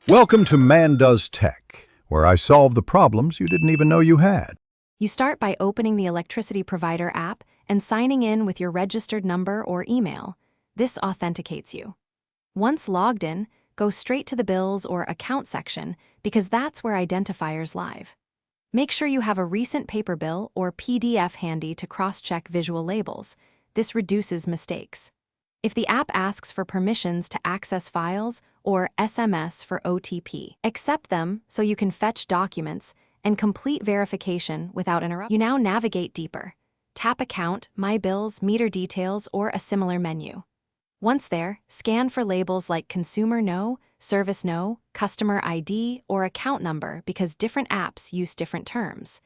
Welcome to Man Does Tech, where I solve the problems you didn't even know you had. You start by opening the electricity provider app and signing in with your registered number or email. This authenticates you. Once logged in, go straight to the bills or account section because that's where identifiers live. Make sure you have a recent paper bill or PDF handy to cross-check visual labels. This reduces mistakes. If the app asks for permissions to access files or SMS for OTP, accept them so you can fetch documents and complete verification without interruption. You now navigate deeper. Tap Account, My Bills, Meter Details, or a similar menu. Once there, scan for labels like Consumer No, Service No, Customer ID, or Account Number because different apps use different terms.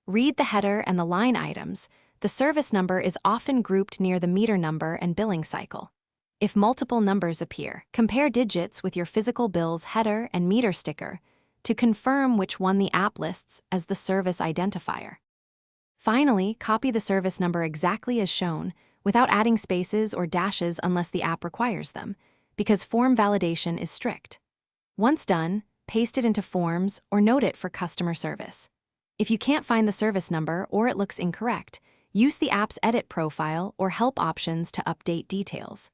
Read the header and the line items. The service number is often grouped near the meter number and billing cycle. If multiple numbers appear, compare digits with your physical bill's header and meter sticker to confirm which one the app lists as the service identifier. Finally, copy the service number exactly as shown, without adding spaces or dashes unless the app requires them, because form validation is strict. Once done, paste it into Forms or note it for customer service. If you can't find the service number or it looks incorrect, use the app's edit profile or help options to update details.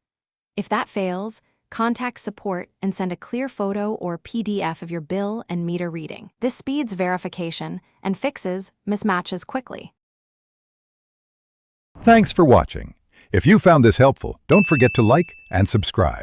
If that fails, contact support and send a clear photo or PDF of your bill and meter reading. This speeds verification and fixes mismatches quickly. Thanks for watching. If you found this helpful, don't forget to like and subscribe.